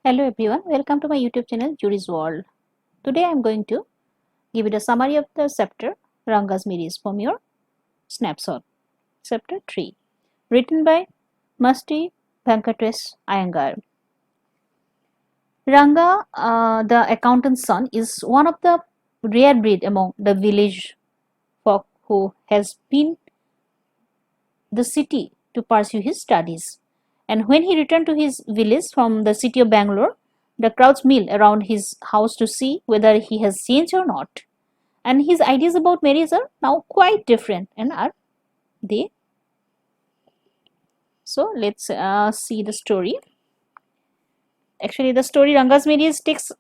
Hello everyone, welcome to my YouTube channel Judy's World. Today I am going to give you the summary of the chapter Ranga's Miris from your snapshot. Chapter 3, written by Musti Venkatesh Iyengar. Ranga, the accountant's son, is one of the rare breed among the village folk who has been the city to pursue his studies. And when he returned to his village from the city of Bangalore, the crowds mill around his house to see whether he has changed or not. And his ideas about marriage are now quite different. And are they? So let's see the story. Actually, the story Ranga's marriage takes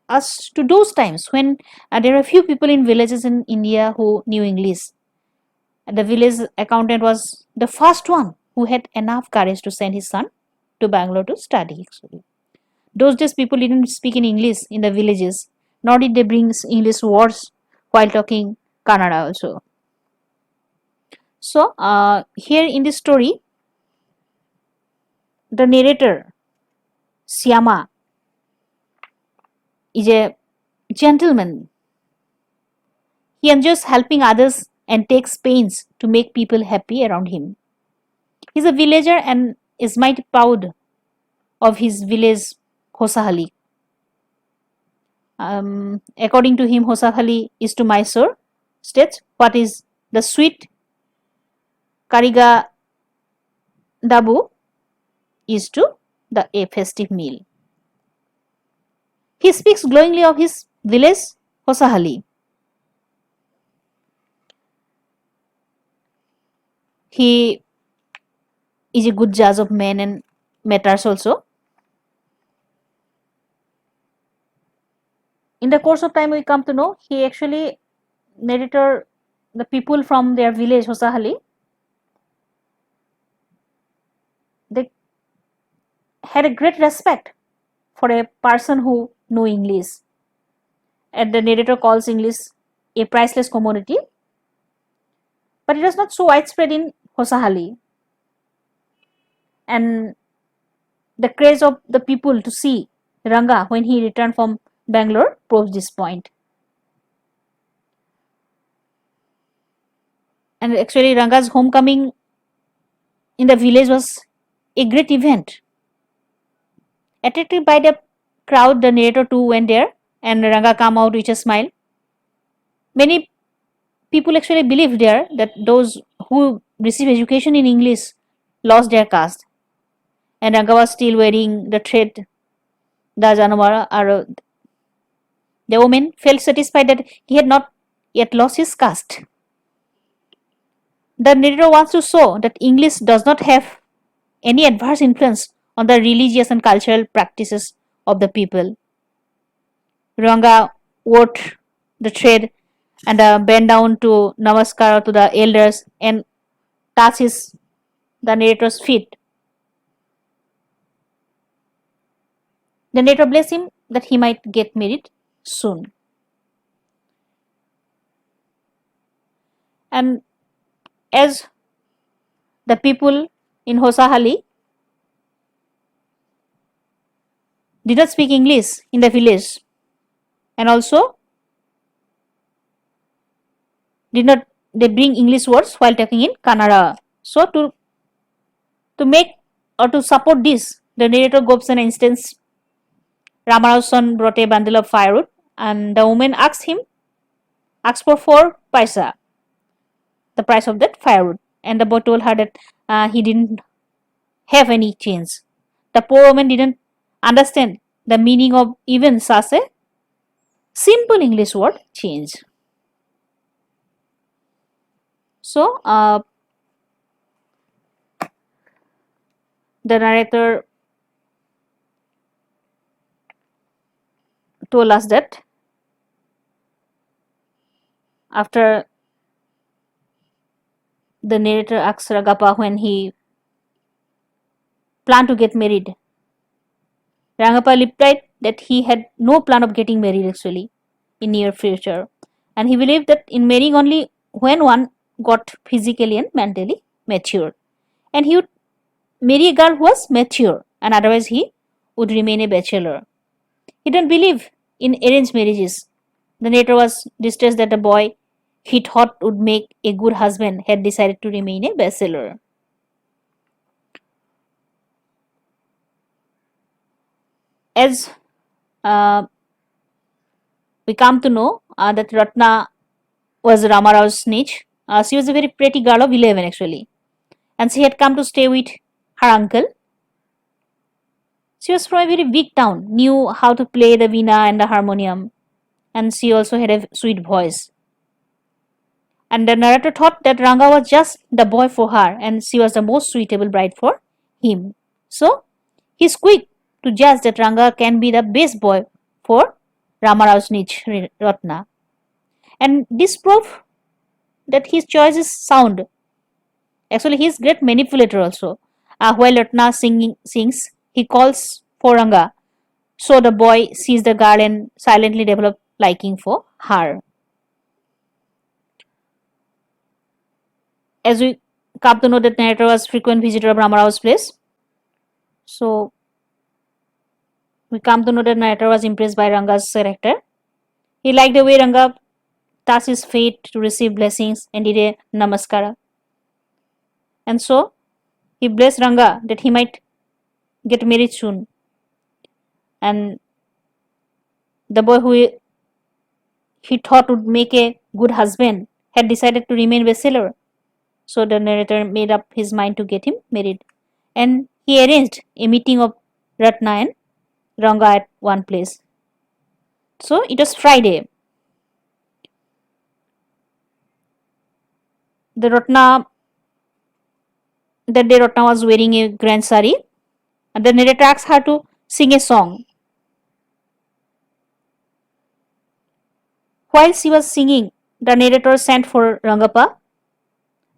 us to those times when there are few people in villages in India who knew English. The village accountant was the first one who had enough courage to send his son to Bangalore to study. Actually, those days people didn't speak in English in the villages, nor did they bring English words while talking Kannada also. So here in this story, the narrator Syama is a gentleman. He enjoys helping others and takes pains to make people happy around him. He is a villager and is mighty proud of his village Hosahali. According to him, Hosahali is to Mysore state what is the sweet Kariga Dabu is to the a festive meal. He speaks glowingly of his village Hosahali. He is a good judge of men and matters also. In the course of time, we come to know he actually narrator the people from their village Hosahali. They had a great respect for a person who knew English. And the narrator calls English a priceless commodity. But it was not so widespread in Hosahali. And the craze of the people to see Ranga when he returned from Bangalore proves this point. And actually Ranga's homecoming in the village was a great event. Attracted by the crowd, the narrator too went there and Ranga came out with a smile. Many people actually believe there that those who receive education in English lost their caste. And Ranga was still wearing the thread, the Janamara, or the woman felt satisfied that he had not yet lost his caste. The narrator wants to show that English does not have any adverse influence on the religious and cultural practices of the people. Ranga wore the thread and bent down to namaskar to the elders and touch the narrator's feet. The narrator blessed him that he might get married soon. And as the people in Hosahali did not speak English in the village and also did not they bring English words while talking in Kannada. So to make or to support this, the narrator gives an instance. Ramarau's son brought a bundle of firewood and the woman asked for 4 paisa, the price of that firewood. And the boy told her that he didn't have any change. The poor woman didn't understand the meaning of even such a simple English word change. So, the narrator told us that after the narrator asked Rangappa when he planned to get married, Rangappa replied that he had no plan of getting married actually in near future, and he believed that in marrying only when one got physically and mentally mature, and he would marry a girl who was mature, and otherwise he would remain a bachelor. He didn't believe in arranged marriages. The narrator was distressed that the boy he thought would make a good husband had decided to remain a bachelor. As uh, we come to know that Ratna was Ramarao's niece, she was a very pretty girl of 11 actually, and she had come to stay with her uncle. She was from a very big town, knew how to play the veena and the harmonium, and she also had a sweet voice. And the narrator thought that Ranga was just the boy for her and she was the most suitable bride for him. So he's quick to judge that Ranga can be the best boy for Ramarao's niche Ratna. And this proves that his choice is sound. Actually, he is great manipulator also. While Ratna sings, he calls for Ranga. So the boy sees the girl and silently develops liking for her. As we come to know that narrator was frequent visitor of Ramarao's place. So we come to know that narrator was impressed by Ranga's character. He liked the way Ranga touched his feet to receive blessings and did a namaskara. And so he blessed Ranga that he might get married soon. And the boy who he thought would make a good husband had decided to remain bachelor. So the narrator made up his mind to get him married. And he arranged a meeting of Ratna and Ranga at one place. So it was Friday. The Ratna that day Ratna was wearing a grand sari, and the narrator asked her to sing a song. While she was singing, the narrator sent for Rangappa.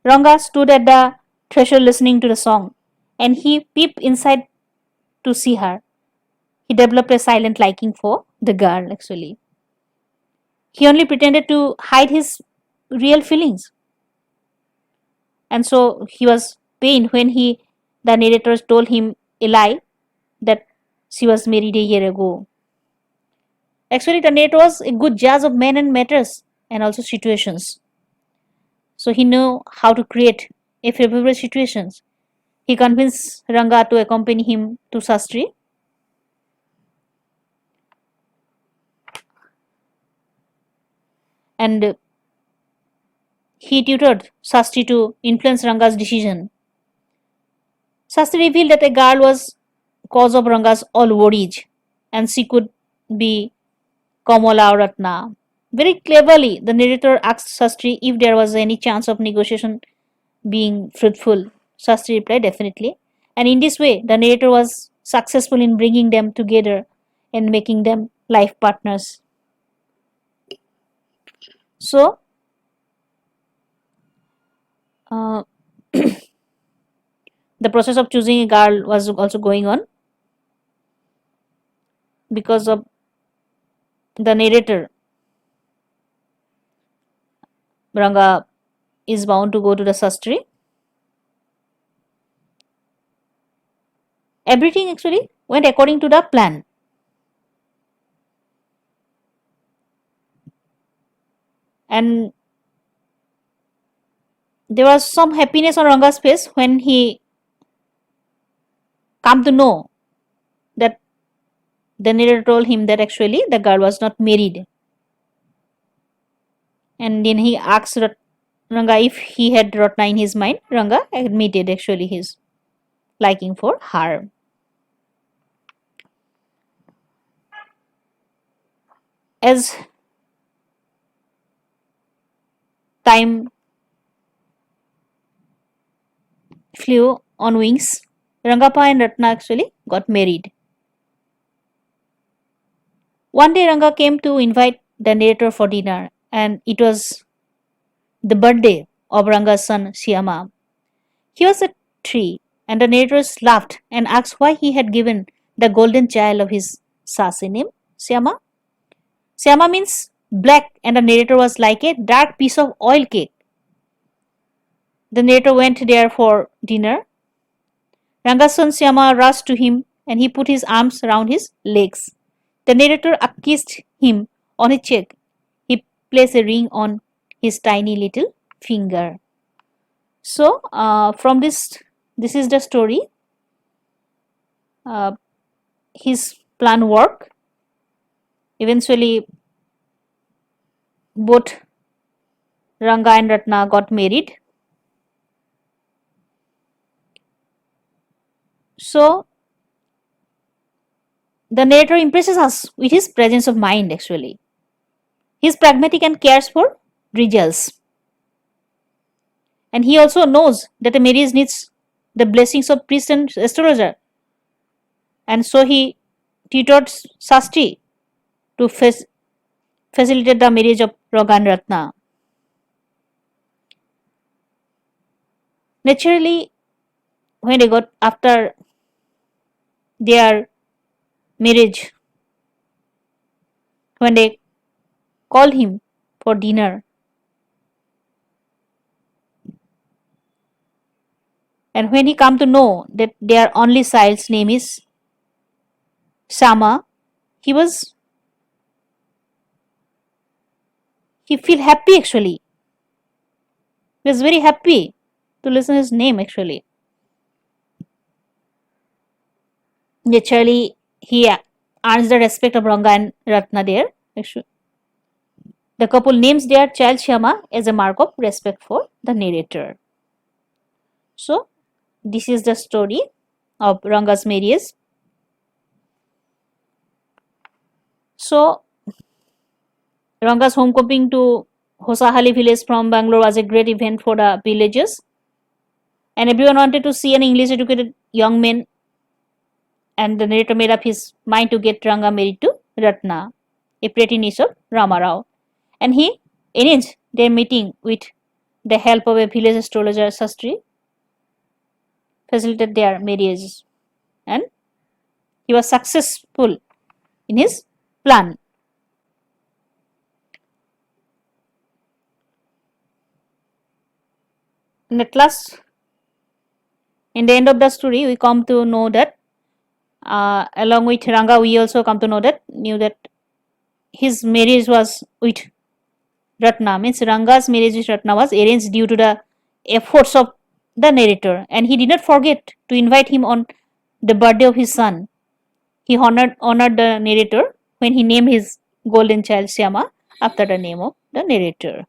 Ranga stood at the threshold listening to the song, and he peeped inside to see her. He developed a silent liking for the girl actually. He only pretended to hide his real feelings. And so he was pained when the narrator told him a lie that she was married a year ago. Actually, the narrator was a good judge of men and matters and also situations. So he knew how to create a favorable situations. He convinced Ranga to accompany him to Sastri. And he tutored Sastri to influence Ranga's decision. Sastri revealed that a girl was cause of Ranga's all worries and she could be Kamala or Ratna. Very cleverly, the narrator asked Sastri if there was any chance of negotiation being fruitful. Sastri replied, definitely. And in this way, the narrator was successful in bringing them together and making them life partners. So, uh, the process of choosing a girl was also going on because of the narrator. Ranga is bound to go to the sastri. Everything actually went according to the plan. And there was some happiness on Ranga's face when he come to know that the narrator told him that actually the girl was not married. And then he asked Ranga if he had Ratna in his mind. Ranga admitted actually his liking for her. As time flew on wings, Rangappa and Ratna actually got married. One day Ranga came to invite the narrator for dinner, and it was the birthday of Ranga's son Shyama. He was a tree, and the narrators laughed and asked why he had given the golden child of his Sasi name Shyama. Shyama means black, and the narrator was like a dark piece of oil cake. The narrator went there for dinner. Ranga's son Shyama rushed to him and he put his arms around his legs. The narrator kissed him on his cheek. He placed a ring on his tiny little finger. So, from this is the story. Uh, his plan worked. Eventually, both Ranga and Ratna got married. So, the narrator impresses us with his presence of mind actually. He is pragmatic and cares for results. And he also knows that a marriage needs the blessings of priest and astrologer. And so he tutored Sastri to facilitate the marriage of Ranga and Ratna. Naturally, when they got after their marriage, when they called him for dinner, and when he come to know that their only child's name is Sama, he feel happy actually. He was very happy to listen his name actually. Naturally, he earns the respect of Ranga and Ratna there. Actually, the couple names their child Shama as a mark of respect for the narrator. So, this is the story of Ranga's marriage. So, Ranga's homecoming to Hosahali village from Bangalore was a great event for the villagers, and everyone wanted to see an English educated young man, and the narrator made up his mind to get Ranga married to Ratna, a pretty niece of Ramarao, and he arranged their meeting with the help of a village astrologer Sastri, facilitated their marriage, and he was successful in his plan. And at last, in the end of the story, we come to know that along with Ranga, we also come to know that his marriage was with Ratna. Means Ranga's marriage with Ratna was arranged due to the efforts of the narrator, and he did not forget to invite him on the birthday of his son. He honored the narrator when he named his golden child Syama after the name of the narrator.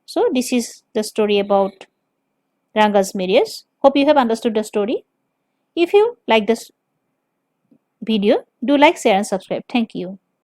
So this is the story about Ranga's marriage. Hope you have understood the story. If you like this video, do like, share and subscribe. Thank you.